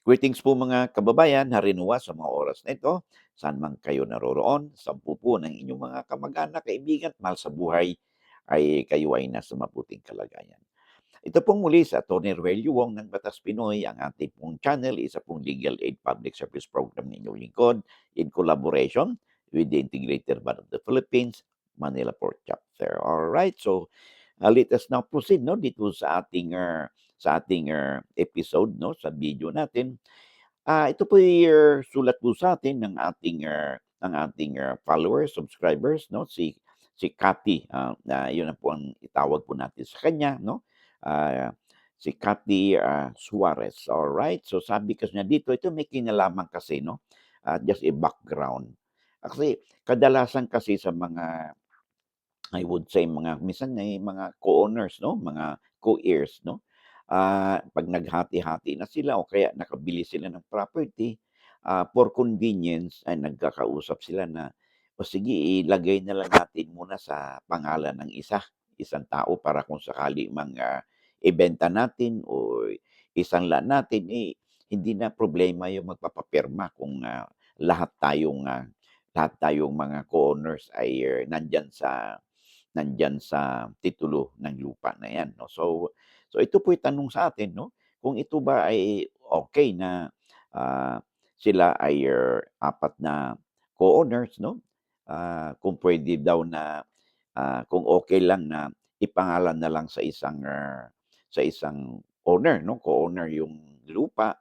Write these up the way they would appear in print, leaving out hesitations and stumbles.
Greetings po mga kababayan, harinawa sa mga oras na ito. Saan man kayo naroroon, sampu po ng inyong mga kamag-anak, kaibigan, mahal sa buhay, ay kayo ay nasa mabuting kalagayan. Ito pong muli sa Tony Rogelio Wong ng Batas Pinoy, ang ating pong channel, isa pong legal aid public service program ng inyong lingkod in collaboration with the Integrated Bar of the Philippines, Manila Port Chapter. Alright, so let us now proceed no dito sa ating episode no sa video natin. Ito po sulat po sa atin ng ating followers, subscribers 'no, si Cathy, na 'yun na po ang itawag po natin sa kanya 'no, si Cathy, Suarez, alright. So sabi kasi niya dito, ito may kinalaman kasi 'no, just a background. Kasi kadalasan kasi sa mga I would say mga minsan ay mga co-owners 'no, mga co-heirs 'no, 'pag naghati-hati na sila o kaya nakabili sila ng property, for convenience ay nagkakausap sila na, "O sige ilagay na lang natin muna sa pangalan ng isang tao para kung sakali mang, ibenta natin o isanla natin, hindi na problema yung magpapapirma kung, lahat tayong mga co-owners ay nandiyan sa titulo ng lupa na 'yan 'no. So ito po'y tanong sa atin 'no, kung ito ba ay okay na, sila ay, 4 na co-owners 'no, kung puwede daw na, kung okay lang na ipangalan na lang sa isang owner 'no, co-owner yung lupa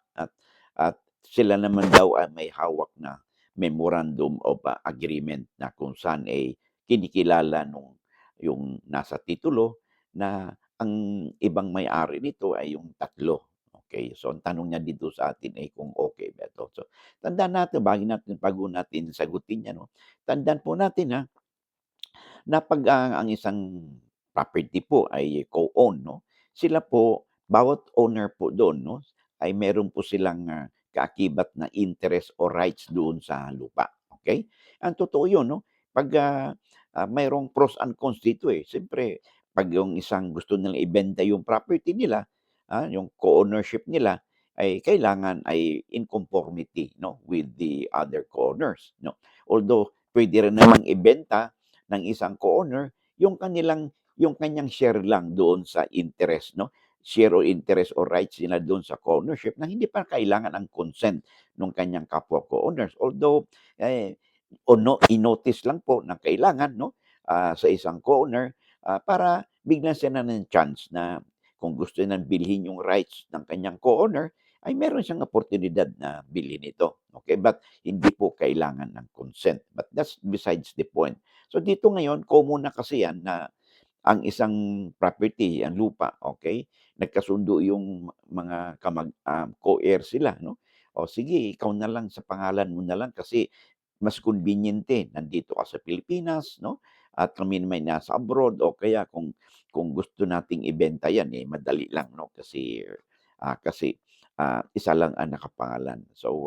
at sila naman daw ay may hawak na memorandum of, agreement na kung saan, kinikilala yung nasa titulo na ang ibang may-ari nito ay yung tatlo. Okay, so ang tanong niya dito sa atin ay kung okay ba ito. So tandaan natin bago natin sagutin 'yan 'no, tandaan po natin, na 'pag, ang isang property po ay co-own 'no, sila po bawat owner po do'n 'no, ay meron po silang, kaakibat na interest o rights doon sa lupa, okay. Ang totoo 'yun 'no, 'pag, mayroong pros and cons dito, Siyempre 'pag yung isang gusto nilang ibenta yung property nila, yung co-ownership nila ay kailangan ay in conformity 'no, with the other co-owners 'no. Although puwede rin namang ibenta ng isang co-owner yung kanyang share lang doon sa interest 'no, share o interest o rights nila doon sa co-ownership na hindi pa kailangan ang consent ng kanyang kapwa co-owners. Although, i-notice lang po na kailangan 'no, sa isang co-owner, para bigyan sila ng chance na kung gusto nilang bilhin yung rights ng kanyang co-owner, ay meron siyang oportunidad na bilhin ito, okay. But hindi po kailangan ng consent, but that's besides the point. So dito ngayon common na kasi 'yan na ang isang property, ang lupa, okay, nagkasundo yung mga co-heir sila 'no. O sige ikaw na lang sa pangalan mo na lang kasi mas conveniente nandito ka sa Pilipinas 'no, at kami naman nasa abroad o kaya kung gusto nating ibenta 'yan, madali lang 'no kasi, isa lang ang nakapangalan. So,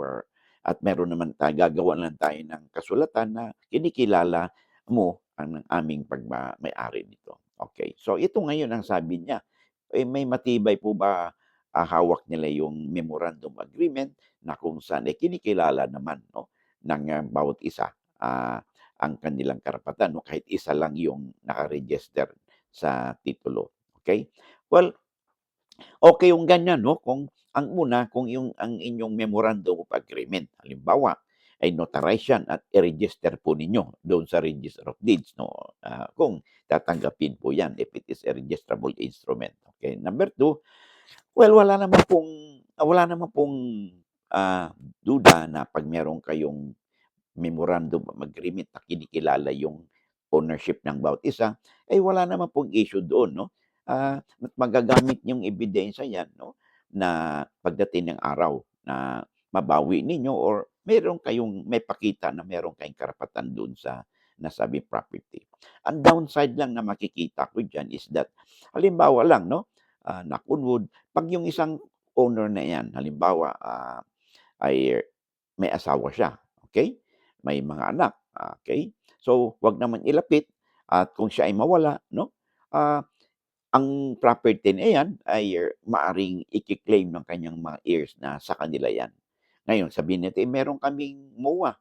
at meron naman gagawan lang tayo ng kasulatan na kinikilala mo ang aming may-ari nito. Okay. So ito ngayon ang sabi niya, may matibay po ba, hawak nila yung memorandum agreement na kung saan, kinikilala naman 'no ng, bawat isa, ang kanilang karapatan 'no, kahit isa lang yung naka-register sa titulo, okay. Well, okay yung ganyan 'no, kung ang inyong memorandum of agreement halimbawa ay notarize yan at i-register po ninyo doon sa Register of Deeds 'no, kung tatanggapin po yan if it is a registrable instrument, okay. Number two, well, wala naman pong, duda na 'pag meron kayong memorandum of agreement na kinikilala yung ownership ng bawat isa, ay wala naman pong issue doon 'no. At magagamit niyong ebidensya 'yan 'no, na pagdating ng araw na mabawi ninyo or maipakita na meron kayong karapatan do'n sa nasabing property. Ang downside lang na makikita ko diyan is that halimbawa lang 'no, knock on wood, 'pag yung isang owner na 'yan halimbawa, ay may asawa siya, okay. May mga anak, okay. So, 'wag naman ilapit at kung siya ay mawala 'no, ah, ang property na 'yan ay maaaring iki-claim ng kanyang mga heirs na sa kanila 'yan. Ngayon sabihin natin, meron kaming MOA,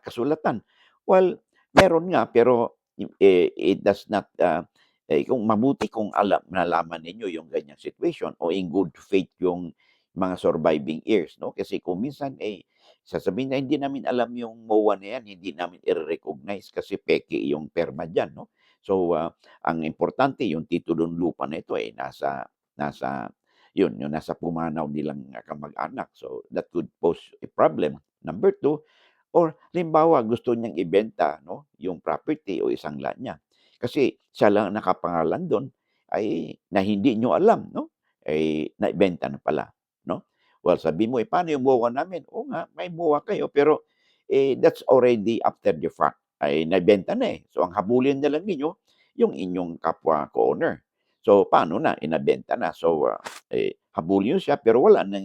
kasulatan. Well, meron nga pero it does not, kung mabuti kung nalaman ninyo yung ganyang situation o in good faith yung mga surviving heirs 'no. Kasi kung minsan, sasabihin na, "Hindi namin alam yung MOA na 'yan, hindi namin ire-recognize kasi peke yung perma diyan," 'no. So, ang importante yung titulong lupa na ito, nasa nasa yung nasa pumanaw nilang kamag-anak. So, that could pose a problem. Number two, or halimbawa gusto niyang ibenta 'no, yung property o isang lot niya. Kasi siya lang ang nakapangalan dun ay na hindi niyo alam 'no, naibenta na pala 'no. Well, sabi mo, "Paano yung MOA namin?" Oo nga, may MOA kayo pero, that's already after the fact. Ay naibenta na, So, ang habulin na lang ninyo yung inyong kapwa co-owner. So, paano na, nabenta na. So, habulin niyo siya pero wala ng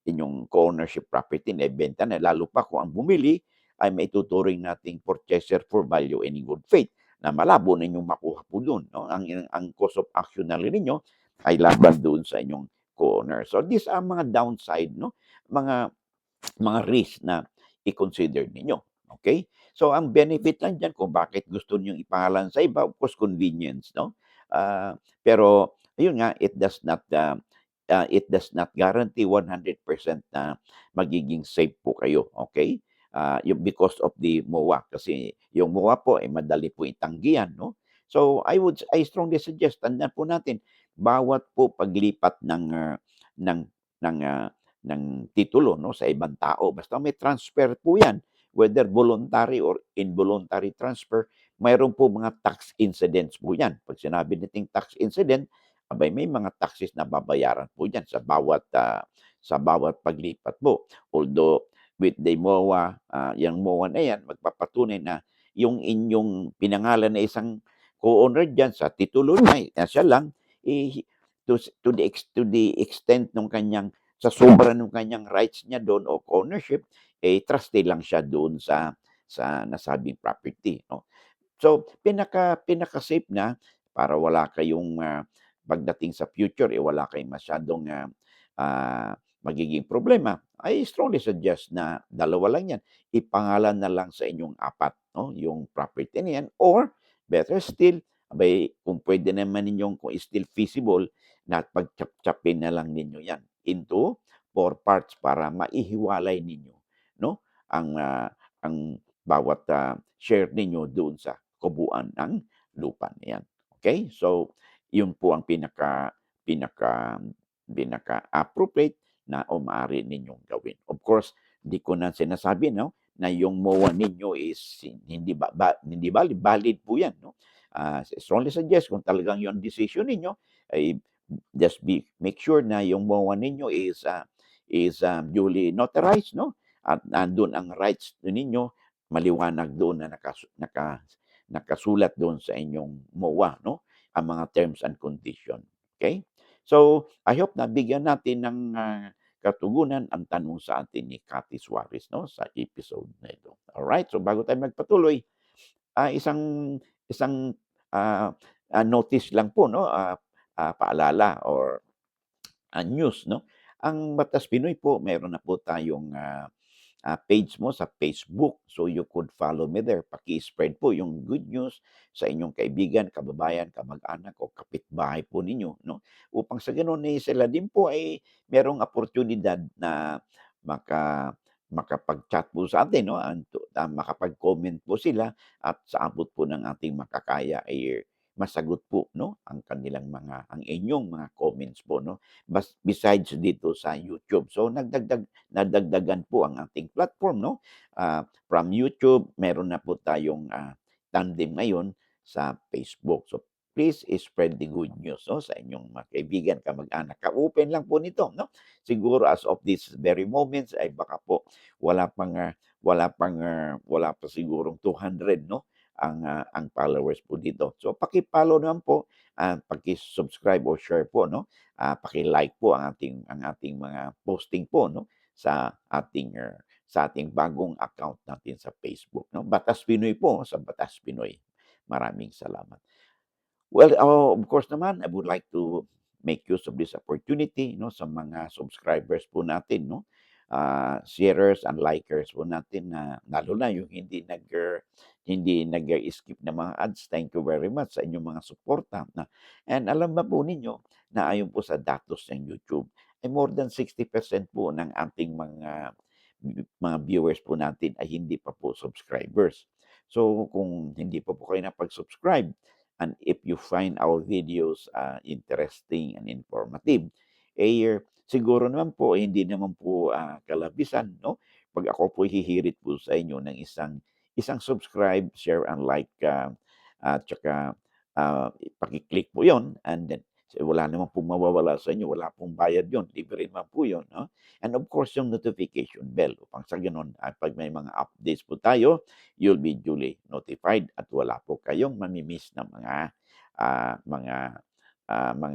inyong co-ownership property na ibenta na, lalo pa kung ang bumili ay maituturing nating purchaser for value and in good faith na malabo ninyong makuha po dun 'no. Ang cause of action na rin ninyo ay laban doon sa inyong co-owner. So, these are mga downside 'no, mga risk na i-consider ninyo, okay. So, ang benefit lang diyan kung bakit gusto niyong ipangalan sa iba, of course convenience 'no. Pero ayun nga, it does not guarantee 100% na magiging safe po kayo, okay? Yung because of the MOA kasi yung MOA po ay madali po itanggihan 'no. So, I strongly suggest tandaan po natin bawat po paglipat ng ng, ah, ng titulo 'no sa ibang tao basta may transfer po 'yan, whether voluntary or involuntary transfer, mayroon po mga tax incidents po 'yan. 'Pag sinabi nating tax incident, abay may mga taxes na babayaran po diyan sa bawat paglipat po. Although with the MOA, yang MOA na 'yan magpapatunay na yung inyong pinangalan na isang co-owner diyan sa titulo niya, siya lang, eh, to the extent nung kanyang sa sobra nung kanyang rights niya doon o ownership, trustee lang siya doon sa nasabing property 'no. So, pinaka-safe na para wala kayong, pagdating sa future, wala kayong masyadong, magiging problema, I strongly suggest na dalawa lang 'yan, ipangalan na lang sa inyong apat 'no, yung property na 'yan or better still, abay kung puwede naman ninyong kung still feasible na pagchop-chopin na lang ninyo 'yan into 4 parts para maihiwalay ninyo 'no, ang bawat, share ninyo doon sa kubuan ng lupa na 'yan, okey? So, 'yun po ang pinaka pinaka-appropriate na o maaari ninyong gawin. Of course, 'di ko na sinasabi 'no, na yung MOA ninyo is hindi valid po 'yan 'no. Strongly suggest kung talagang 'yun decision ninyo ay just make sure na yung MOA ninyo is duly notarized 'no, at nandun ang rights ninyo, maliwanag doon na nakasulat doon sa inyong MOA 'no, ang mga terms and condition, okay. So, I hope nabigyan natin ng, katugunan ang tanong sa atin ni Cathy Suarez 'no, sa episode na ito. Alright, so bago tayo magpatuloy, isang isang, notice lang po 'no, paalala or news 'no. Ang Batas Pinoy po meron na po tayong, page mo sa Facebook. So, you could follow me there. Paki-spread po yung good news sa inyong kaibigan, kababayan, kamag-anak o kapitbahay po ninyo 'no. Upang sa gano'n, sila din po ay merong oportunidad na makapag-chat po sa atin 'no, makapag-comment po sila at sa abot po ng ating makakaya ay masagot po 'no, ang inyong mga comments po 'no, besides dito sa YouTube. So, nadagdagan po ang ating platform 'no, from YouTube meron na po tayong, tandem ngayon sa Facebook. So, please spread the good news 'no, sa inyong mga kaibigan, kamag-anak. Ka-open lang po nito 'no. Siguro as of this very moments ay baka po wala pa sigurong 200 'no, ang followers po dito. So, paki-follow naman po, paki-subscribe o share po 'no, paki-like po ang ating mga posting po 'no, sa ating bagong account natin sa Facebook 'no. Batas Pinoy po sa Batas Pinoy. Maraming salamat. Well, of course naman, I would like to make use of this opportunity, no, sa mga subscribers po natin, no, sharers and likers po natin na lalo na yung hindi nag-skip ng mga ads. Thank you very much sa inyong mga suporta na and alam ba po ninyo na ayon po sa datos ng YouTube ay more than 60% po ng ating mga viewers po natin ay hindi pa po subscribers. So, kung hindi pa po kayo napag-subscribe, and if you find our videos interesting and informative, siguro naman po hindi naman po kalabisan, no? Pag ako po hihirit po sa inyo ng isang subscribe, share, and like, at saka paki-click po 'yon and then wala naman pong mawawala sa inyo, wala pong bayad 'yon, libre naman po 'yon, no? And of course, yung notification bell upang sa gano'n, 'pag may mga updates po tayo, you'll be duly notified at wala po kayong mami-miss na mga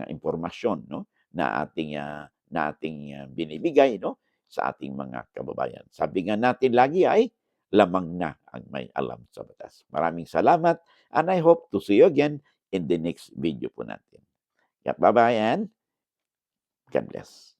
impormasyon, no, na ating binibigay, no, sa ating mga kababayan. Sabi nga natin lagi ay, "Lamang na ang may alam sa batas." Maraming salamat and I hope to see you again in the next video po natin. Yeah, bye-bye and God bless.